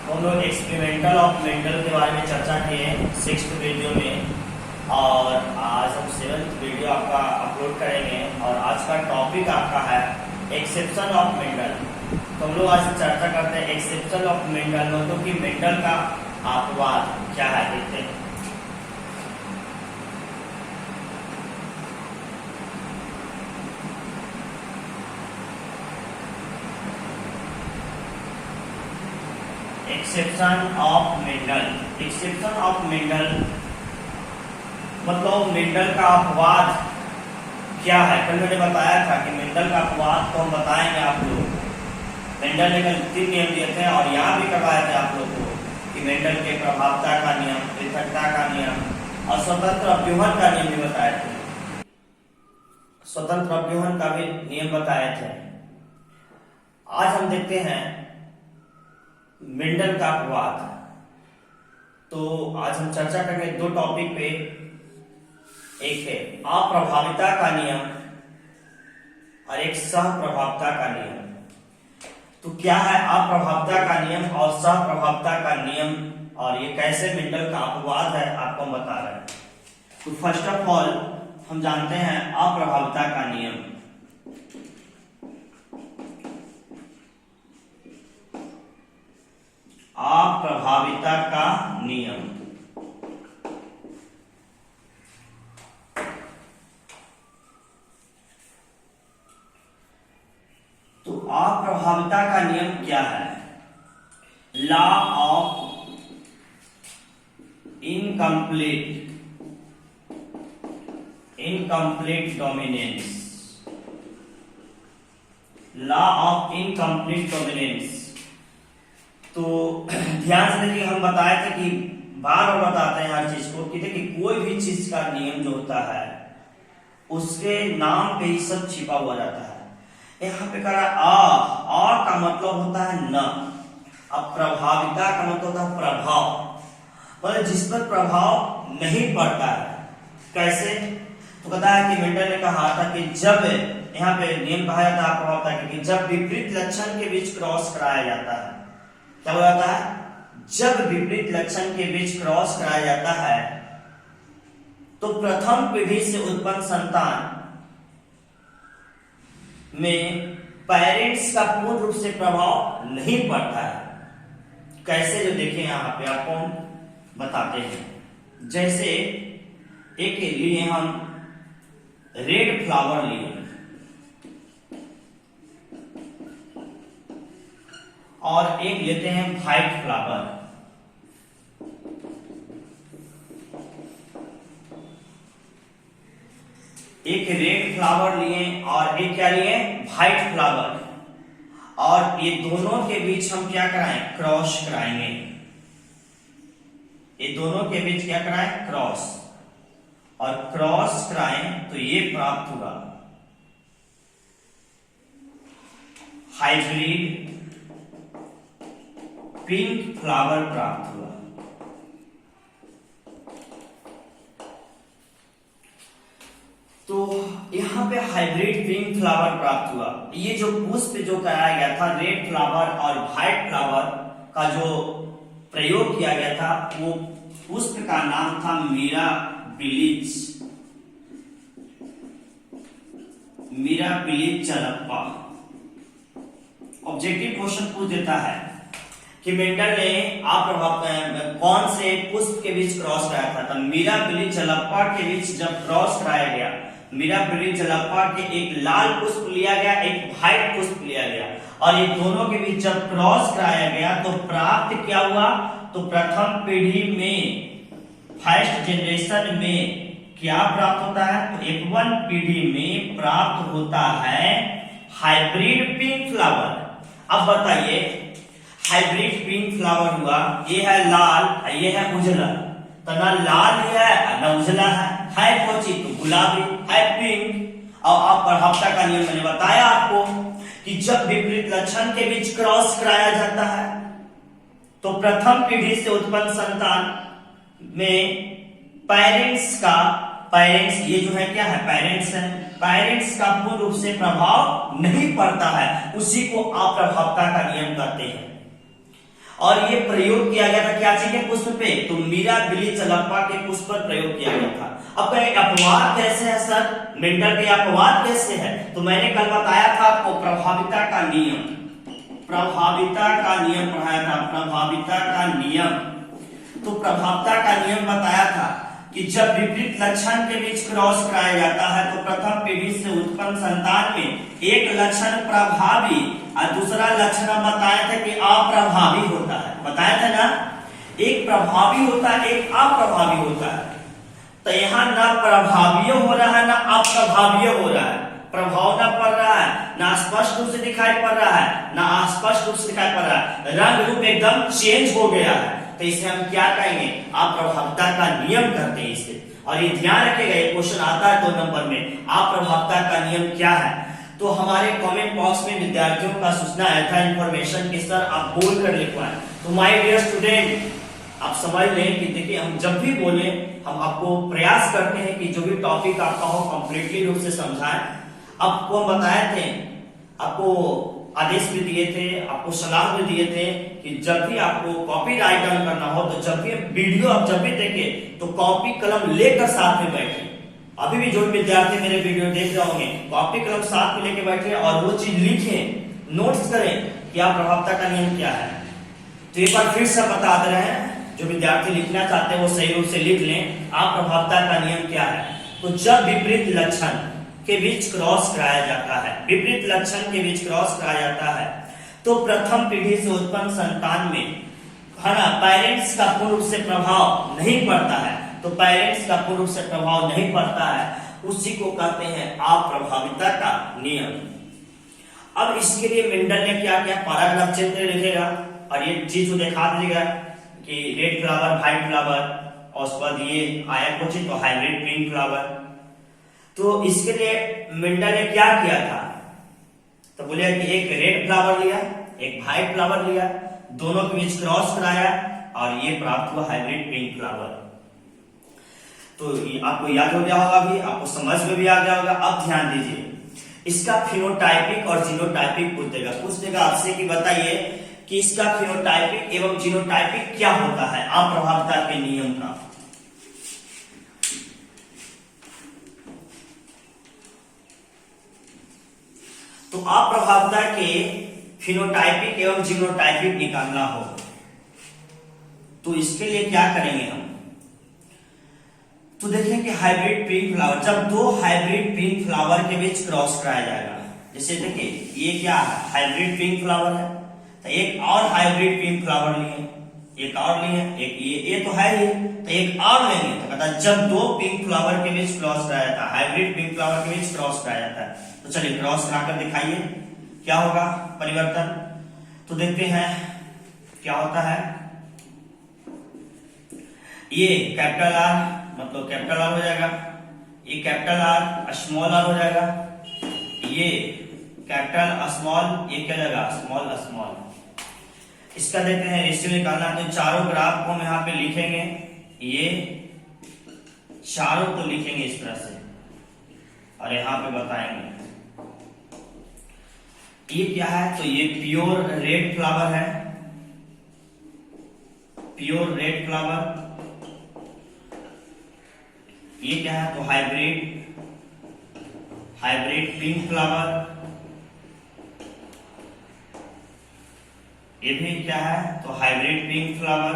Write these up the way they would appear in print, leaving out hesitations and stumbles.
तो हम लोग एक्सपेरिमेंटल ऑफ मेंडल के बारे में चर्चा किए हैं 6th वीडियो में, और आज हम 7th वीडियो आपका अपलोड करेंगे। और आज का टॉपिक आपका है एक्सेप्शन ऑफ मेंडल। तो हम लोग आज चर्चा करते हैं एक्सेप्शन ऑफ मेंडल, मतलब कि मेंडल का अपवाद क्या है, देखते हैं। Exception of Mendel. Exception of Mendel मतलब मेंडल का अपवाद क्या है। कल मैंने बताया था कि मेंडल का अपवाद तो हम बताएंगे आप लोग। मेंडल ने कल 3 नियम दिए थे और यहाँ भी करवाए थे आप लोग को कि मेंडल के प्रभावता का नियम, पृथकता का नियम और स्वतंत्र अभ्यूहन का नियम भी बताए थे। स्वतंत्र अभ्यूहन का भी नियम बताए थे। आज हम देखते हैं मेंडल का अपवाद। तो आज हम चर्चा करेंगे 2 टॉपिक पे। एक है अप्रभाविता का नियम और एक सहप्रभावता का नियम। तो क्या है अप्रभाविता का नियम और सहप्रभावता का नियम, और ये कैसे मेंडल का अपवाद है आपको हम बता रहे हैं। तो फर्स्ट ऑफ ऑल हम जानते हैं अप्रभाविता का नियम। अप्रभाविता का नियम तो अप्रभाविता का नियम क्या है? Law of incomplete dominance. Law of incomplete dominance. तो ध्यान से देखिए, हम बताए थे कि बार बार बताते हैं हर चीज को कि देखिए कोई भी चीज का नियम जो होता है उसके नाम पे ही सब छिपा हुआ रहता है। यहाँ पे कह रहा आ का मतलब होता है न, अब प्रभाविता का मतलब होता है प्रभाव, मतलब जिस पर प्रभाव नहीं पड़ता है। कैसे? तो कहता है कि मेंडल ने कहा था कि जब यहाँ पे नियम कहा जाता है प्रभावता कि जब विपरीत लक्षण के बीच क्रॉस कराया जाता है। क्या हो जाता है? जब विपरीत लक्षण के बीच क्रॉस कराया जाता है तो प्रथम पीढ़ी से उत्पन्न संतान में पेरेंट्स का पूर्ण रूप से प्रभाव नहीं पड़ता है। कैसे? जो देखिए यहाँ पे आपको हम बताते हैं। जैसे एक लिए हम रेड फ्लावर लिए और एक लेते हैं व्हाइट फ्लावर। एक रेड फ्लावर लिए और एक क्या लिए? White flower. और ये दोनों के बीच हम क्या कराएं? क्रॉस कराएंगे। ये दोनों के बीच क्या कराएं? क्रॉस। और क्रॉस कराएं तो ये प्राप्त होगा हाइब्रिड पिंक फ्लावर प्राप्त हुआ। तो यहाँ पे हाइब्रिड पिंक फ्लावर प्राप्त हुआ। ये जो पुष्प जो कराया गया था रेड फ्लावर और व्हाइट फ्लावर का जो प्रयोग किया गया था वो पुष्प का नाम था मिराबिलिस चलप्पा। ऑब्जेक्टिव क्वेश्चन पूछ देता है कि मेंडल ने कौन से पुष्प के बीच क्रॉस कराया था? मिराबिलिस चलप्पा के बीच जब क्रॉस कराया गया, मिराबिलिस चलप्पा के एक लाल पुष्प लिया गया, एक व्हाइट पुष्प लिया गया, और ये दोनों के बीच जब क्रॉस कराया गया तो प्राप्त क्या हुआ? तो प्रथम पीढ़ी में, फर्स्ट जनरेशन में क्या प्राप्त होता है? तो F1 पीढ़ी में प्राप्त होता है हाइब्रिड पिंक फ्लावर। अब बताइए, हाइब्रिड पिंक फ्लावर हुआ, ये है लाल, ये है उजला। तो ना लाल है ना उजला है कौन चीज? तो गुलाबी है, पिंक। और अब प्रभावता का नियम मैंने बताया आपको कि जब विपरीत लक्षण के बीच क्रॉस कराया जाता है तो प्रथम पीढ़ी से उत्पन्न संतान में पेरेंट्स ये जो है क्या है? पेरेंट्स है। पेरेंट्स का पूर्ण रूप से प्रभाव नहीं पड़ता है, उसी को अप्रभावता का नियम कहते हैं। और ये प्रयोग किया गया था क्या चीज के पुष्प पे, तो मिराबिली चलप्पा के पुष्प पर प्रयोग किया गया था। अब अपवाद कैसे है सर, मेंडल के अपवाद कैसे है, तो मैंने कल बताया था आपको प्रभाविता का नियम, प्रभाविता का नियम पढ़ाया था, प्रभाविता का नियम। तो प्रभाविता का नियम बताया था कि जब विपरीत लक्षण के बीच क्रॉस कराया जाता है तो प्रथम पीढ़ी से उत्पन्न संतान में एक लक्षण प्रभावी और दूसरा लक्षण हम बताया था कि अप्रभावी होता है, बताया था ना, एक प्रभावी होता है एक अप्रभावी होता है। तो यहाँ ना प्रभावी हो रहा है ना अप्रभावी हो रहा है, प्रभाव ना पड़ रहा है, ना स्पष्ट रूप से दिखाई पड़ रहा है, ना अस्पष्ट रूप से दिखाई पड़ रहा है, रंग रूप एकदम चेंज हो गया है। तो इसे हम क्या कहेंगे, अप्रभावता का नियम कहते हैं इसे। और ये ध्यान रखिएगा, ये क्वेश्चन आता है 2 नंबर में, अप्रभावता का नियम क्या है। तो हमारे कमेंट बॉक्स में विद्यार्थियों का सूचना आया था इन्फॉर्मेशन कि सर आप बोल कर लिखवाएं। तो माय डियर स्टूडेंट, आप समझ लें कि देखिए हम जब भी बोले हम आपको प्रयास करते हैं कि जो भी टॉपिक आपका हो कंप्लीटली रूप से समझाएं। आपको हम बताए थे, आपको आदेश भी दिए थे, आपको सलाह भी दिए थे कि जब भी आपको कॉपी राइट डाउन करना हो तो जब भी वीडियो आप जब भी देखें तो कॉपी कलम लेकर साथ में बैठे। अभी भी जो विद्यार्थी मेरे वीडियो देख रहे होंगे कॉपी कलम साथ में लेके बैठे और वो चीज लिखें, नोट्स करें कि आप प्रभावता का नियम क्या है। तो एक बार फिर से बता दे रहे हैं, जो विद्यार्थी लिखना चाहते हैं वो सही रूप से लिख लें, आप प्रभावता का नियम क्या है। तो जब विपरीत लक्षण के बीच क्रॉस कराया जाता है, विपरीत लक्षण के बीच क्रॉस कराया जाता है तो प्रथम पीढ़ी से उत्पन्न संतान में है ना पेरेंट्स का पूर्ण रूप से प्रभाव नहीं पड़ता है, तो पेरेंट्स का पूर्ण रूप से प्रभाव नहीं पड़ता है, उसी को कहते हैं अप्रभाविता का नियम। अब इसके लिए मेंडल ने क्या किया, पैराग्राफ चित्र लिखेगा और ये चीज को दिखा दीजिएगा कि रेड फ्लावर व्हाइट फ्लावर और उसके बाद ये आया कुछ तो हाइब्रिड पिंक फ्लावर। तो इसके लिए मेंडल ने क्या किया था, तो बोले कि एक रेड फ्लावर लिया एक व्हाइट फ्लावर लिया, दोनों के बीच क्रॉस कराया और ये प्राप्त हुआ हाइब्रिड पिंक फ्लावर। तो आपको याद हो गया होगा, भी आपको समझ में भी आ गया होगा। अब ध्यान दीजिए, इसका फिनोटाइपिक और जीनोटाइपिक पूछ देगा आपसे कि बताइए कि इसका फिनोटाइपिक एवं जीनोटाइपिक क्या होता है अप्रभावता के नियम का। तो अप्रभावता के फिनोटाइपिक एवं जीनोटाइपिक निकालना हो तो इसके लिए क्या करेंगे हम, तो देखें कि हाइब्रिड पिंक फ्लावर, जब दो हाइब्रिड पिंक फ्लावर के बीच क्रॉस कराया जाएगा, जैसे देखिए ये क्या है हाइब्रिड पिंक फ्लावर है, तो एक और हाइब्रिड पिंक फ्लावर लिए, एक और लिए, एक ये तो है ही, तो एक और लेंगे। तो कहता है जब दो पिंक फ्लावर के बीच क्रॉस कराया जाता है, हाइब्रिड पिंक फ्लावर के बीच क्रॉस कराया जाता है, तो चलिए क्रॉस कराकर दिखाइए क्या होगा परिवर्तन। तो देखते हैं क्या होता है, ये कैपिटल आर मतलब कैपिटल आर हो जाएगा, ये कैपिटल आर स्मॉल आर हो जाएगा, ये कैपिटल स्मॉल, ये क्या जाएगा स्मॉल स्मॉल। इसका देखते हैं रेशियो निकालना, तो चारों ग्राफ को हम यहाँ पे लिखेंगे, ये चारों को लिखेंगे इस तरह से और यहाँ पे बताएंगे ये क्या है। तो ये प्योर रेड फ्लावर है, प्योर रेड फ्लावर। ये क्या है, तो हाइब्रिड पिंक फ्लावर। ये भी क्या है, तो हाइब्रिड पिंक फ्लावर।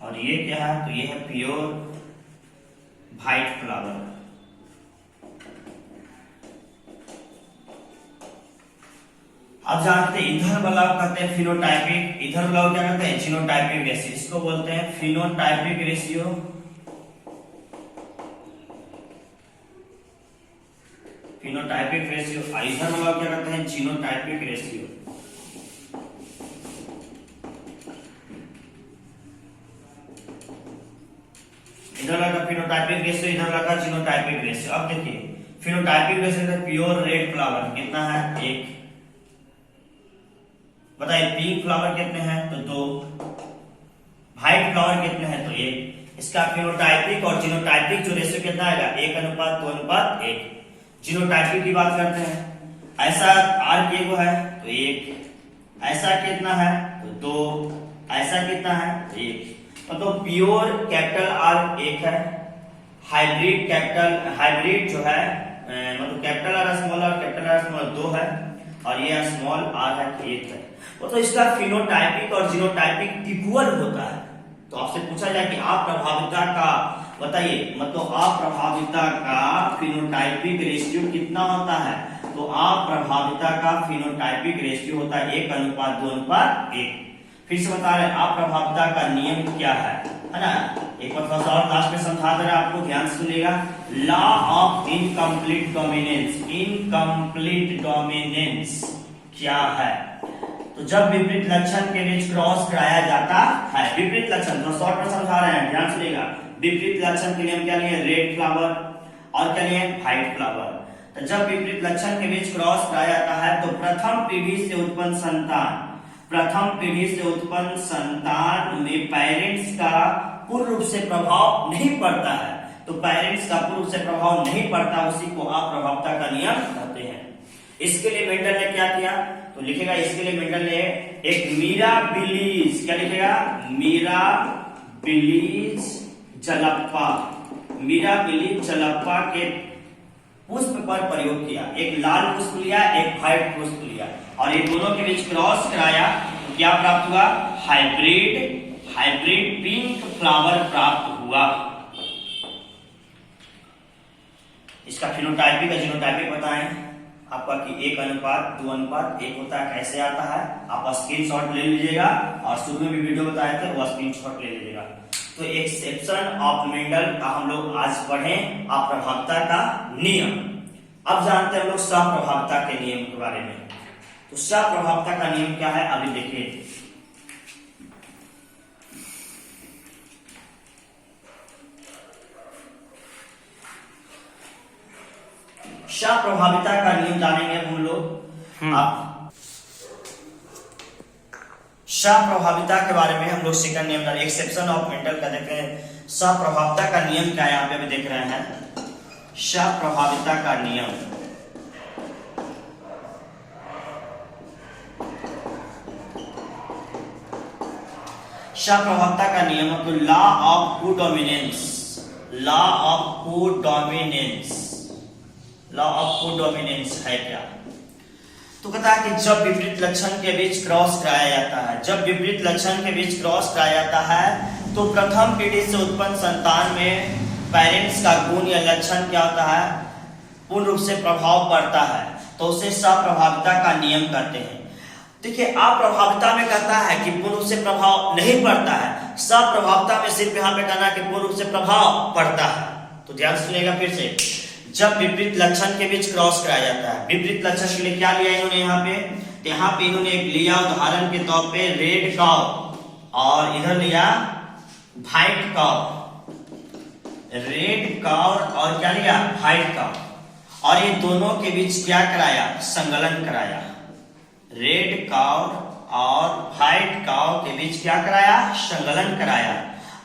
और ये क्या है, तो ये है प्योर व्हाइट फ्लावर। अब जानते हैं इधर वाला कहते हैं फिनोटाइपिक, इधर वाला क्या कहते हैं जीनोटाइपिक रेशियो, इसको बोलते हैं फिनोटाइपिक रेशियो। फिनोटाइपिक रेशियो, इधर वाला क्या कहते हैं जीनोटाइपिक रेशियो। इधर लगा फिनोटाइपिक रेशियो, इधर लगा जीनोटाइपिक रेशियो। अब देखिए phenotypic ratio pure red flower कितना है, एक। बताइए पिंक फ्लावर कितने हैं, तो दो। व्हाइट फ्लावर कितने हैं, तो एक। इसका फिनोटाइपिक और जीनोटाइपिक जो रेशियो कितना आएगा, 1:2:1। जीनोटाइपिक की बात करते हैं ऐसा आर के है तो 1, ऐसा कितना है तो 2, ऐसा कितना है 1। मतलब प्योर कैपिटल आर 1 है, हाइब्रिड जो है मतलब कैपिटल आर स्मॉल और कैपिटल आर स्मॉल 2 है, और ये स्मॉल आर है 1 है। तो इसका फिनोटाइपिक और जीनोटाइपिक इक्वल होता है। तो आपसे पूछा जाए कि अप्रभाविता का बताइए, मतलब अप्रभाविता का फिनोटाइपिक रेशियो कितना होता है, तो अप्रभाविता का फिनोटाइपिक रेशियो होता है 1:2:1। फिर से बता रहे अप्रभाविता का नियम क्या है ना। एक बार थोड़ा सा और लास्ट में समझा दे रहे आपको, ध्यान से सुनिएगा। लॉ ऑफ इनकम्प्लीट डोमिनेंस क्या है, तो जब विपरीत लक्षण के बीच क्रॉस कराया जाता है, विपरीत लक्षण तो शॉर्ट में समझा रहे हैं, ध्यान सुनिएगा। विपरीत लक्षण के लिए क्या लिए, रेड फ्लावर, और क्या लिए, व्हाइट फ्लावर। तो जब विपरीत लक्षण के बीच क्रॉस कराया जाता है तो प्रथम पीढ़ी से उत्पन्न संतान में पेरेंट्स का पूर्ण रूप से प्रभाव नहीं पड़ता है। तो पेरेंट्स का पूर्ण रूप से प्रभाव नहीं पड़ता, उसी को अप्रभाविता का नियम कहते हैं। इसके लिए मेंडल ने क्या किया, तो लिखेगा इसके लिए मेंडल ने एक मिराबिलीज, क्या लिखेगा, मिराबिलीज जलप्पा के पुष्प पर प्रयोग किया। एक लाल पुष्प लिया, एक व्हाइट पुष्प लिया, और ये दोनों के बीच क्रॉस कराया तो क्या प्राप्त हुआ, हाइब्रिड पिंक फ्लावर प्राप्त हुआ। इसका फिनोटाइपिक और जीनोटाइपिक बताएं आपका कि 1:2:1 होता है। कैसे आता है आप स्क्रीनशॉट ले लीजिएगा, और शुरू में भी वीडियो बताए थे वो स्क्रीनशॉट ले लीजिएगा। तो एक्सेप्शन ऑफ मेंडल का हम लोग आज पढ़े अप्रभाविता का नियम। अब जानते हैं हम लोग सप्रभाविता के नियम के बारे में। तो सप्रभाविता का नियम क्या है अभी देखिए। सप्रभाविता का नियम जानेंगे हम लोग। सप्रभाविता के बारे में हम लोग सेकंड नियम जानेंगे। एक्सेप्शन ऑफ मेंडल का देखते हैं सप्रभाविता का नियम क्या है, यहाँ पे अभी देख रहे हैं सप्रभाविता का नियम। सप्रभाविता का नियम तो लॉ ऑफ कोडोमिनेंस है क्या, तो कहता है कि जब विपरीत लक्षण के बीच क्रॉस कराया जाता है तो प्रथम पीढ़ी से उत्पन्न संतान में पेरेंट्स का गुण या लक्षण क्या होता है, पूर्ण रूप से प्रभाव पड़ता है, तो उसे सप्रभाविता का नियम कहते हैं। देखिए अप्रभाविता में कहता है कि पूर्ण रूप से प्रभाव नहीं पड़ता है, सप्रभाविता में सिर्फ यहाँ पे कहना है कि पूर्ण रूप से प्रभाव पड़ता है। तो ध्यान सुनिएगा फिर से, जब विपरीत लक्षण के बीच क्रॉस कराया जाता है, विपरीत लक्षण के लिए क्या लिया इन्होंने यहाँ पे इन्होंने एक लिया उदाहरण के तौर पे रेड काउ, और इधर लिया व्हाइट काउ, रेड काउ और क्या लिया व्हाइट काउ, और ये दोनों के बीच क्या कराया, संकलन कराया। रेड काउ और व्हाइट काउ के बीच क्या कराया, संकलन कराया।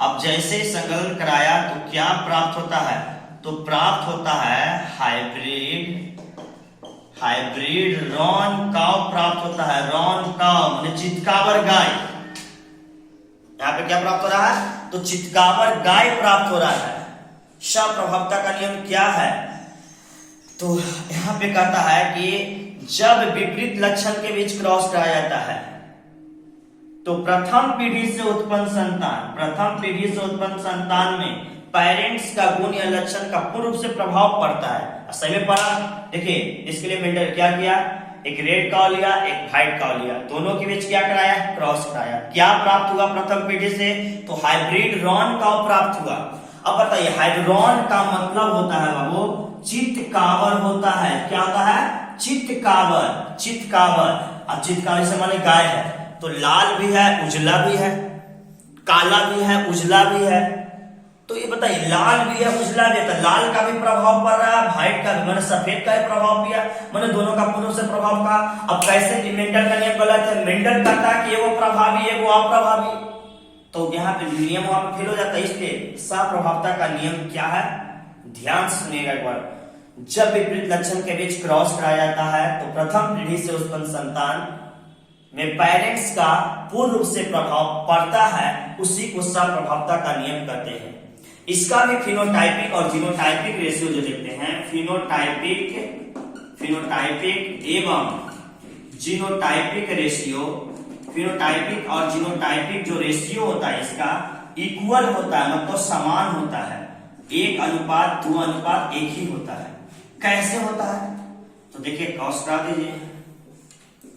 अब जैसे संकलन कराया तो क्या प्राप्त होता है, तो प्राप्त होता है हाइब्रिड रॉन काउ प्राप्त होता है। रॉन काउ माने चितकाबर गाय, यहाँ पे क्या प्राप्त हो रहा है, तो चितकाबर गाय प्राप्त हो रहा है। सप्रभाविता का नियम क्या है, तो यहाँ पे कहता है कि जब विपरीत लक्षण के बीच क्रॉस कराया जाता है तो प्रथम पीढ़ी से उत्पन्न संतान में पेरेंट्स का गुण या लक्षण का पूर्ण रूप से प्रभाव पड़ता है। सही में पढ़ा, देखिए इसके लिए मेंडल क्या किया, एक रेड काउ लिया, एक व्हाइट काउ लिया, दोनों के बीच क्या कराया, क्रॉस कराया। क्या प्राप्त हुआ प्रथम पीढ़ी से, तो हाइब्रिड रॉन काउ प्राप्त हुआ। अब बताइए हाइड्रॉन का मतलब होता है बाबू चितकाबर होता है। क्या होता है, चितकाबर। अब चितकाबर से माने गाय है, तो लाल भी है, उजला भी है, काला भी है, उजला भी है। तो ये बताइए लाल भी है, उजला भी है, तो लाल का भी प्रभाव पड़ रहा है, व्हाइट का भी, मैंने सफेद का भी प्रभाव किया, मैंने दोनों का पूर्ण से प्रभाव का। अब कैसे मेंडल का नियम गलत है, मेंडल कहता कि एगो प्रभावी एगो अप्रभावी, तो यहाँ पे नियम वहां पे फेल हो जाता है। इसलिए सप्रभाविता का नियम क्या है, ध्यान से सुनिएगा एक बार। जब विपरीत लक्षण के बीच क्रॉस कराया जाता है तो प्रथम पीढ़ी से उत्पन्न संतान में पेरेंट्स का पूर्ण रूप से प्रभाव पड़ता है, उसी को सप्रभावता का नियम कहते हैं। इसका भी फिनोटाइपिक और जीनोटाइपिक रेशियो जो देखते हैं, फिनोटाइपिक एवं जीनोटाइपिक रेशियो, फिनोटाइपिक और जीनोटाइपिक जो रेशियो होता है इसका इक्वल होता है, मतलब समान होता है, 1:2:1 ही होता है। कैसे होता है तो देखिए, क्रॉस करा दीजिए,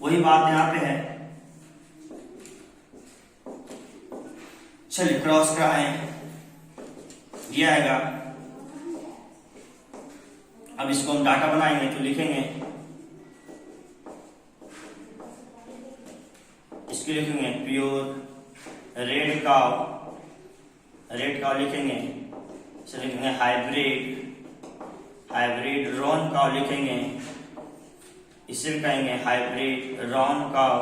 वही बात यहाँ पे है। चलिए क्रॉस कराएं, ये आएगा। अब इसको हम डाटा बनाएंगे तो लिखेंगे, इसको लिखेंगे प्योर रेड काव लिखेंगे, लिखेंगे हाइब्रिड रॉन काव लिखेंगे, इसे भी कहेंगे हाइब्रिड रॉन काव,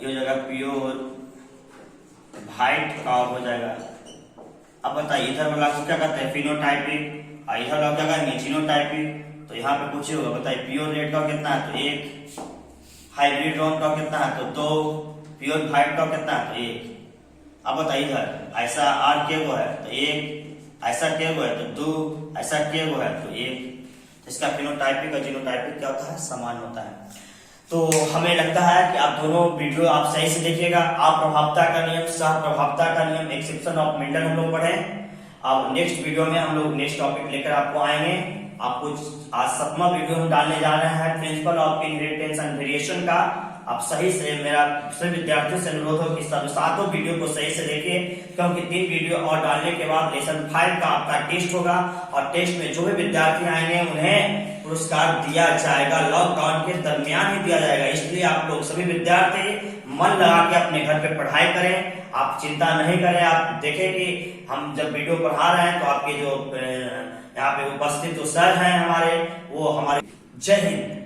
ये हो जाएगा प्योर व्हाइट काव हो जाएगा। अब बताइए इधर वाला को क्या कहते हैं, फिनोटाइपिक, और इधर वाला क्या कहेंगे, जीनोटाइपिक। तो यहाँ पे पूछे होगा, बताइए प्योर रेड काव कितना है तो 1, हाइब्रिड रॉन काव कितना है तो 2, प्योर व्हाइट काव कितना है तो 1। अब बताइए इधर ऐसा आर के वो है तो 1, ऐसा के वो है तो 2, ऐसा के वो है तो 1। इसका फिनोटाइपिक और जीनोटाइपिक क्या होता है, समान होता है। तो हमें लगता है कि आप दोनों वीडियो आप सही से देखिएगा। आप प्रभावता का नियम, सह प्रभावता का नियम, एक्सेप्शन ऑफ मेंडल हम लोग पढ़े। अब नेक्स्ट वीडियो में हम लोग नेक्स्ट टॉपिक लेकर आपको आएंगे। आपको आज 7वां वीडियो हम डालने जा रहे हैं principle of inheritance and variation का। आप सही से, मेरा सभी विद्यार्थियों से अनुरोध हो कि सब 7 वीडियो को सही से देखिए, क्योंकि 3 वीडियो और डालने के बाद लेसन 5 का आपका टेस्ट होगा, और टेस्ट में जो भी विद्यार्थी आएंगे उन्हें पुरस्कार दिया जाएगा, लॉकडाउन के दरमियान ही दिया जाएगा। इसलिए आप लोग सभी विद्यार्थी मन लगा के अपने घर पे पढ़ाई करें, आप चिंता नहीं करें। आप देखें कि हम जब वीडियो पढ़ा रहे हैं तो आपके जो यहाँ पे उपस्थित जो सर हैं हमारे, वो हमारे। जय हिंद।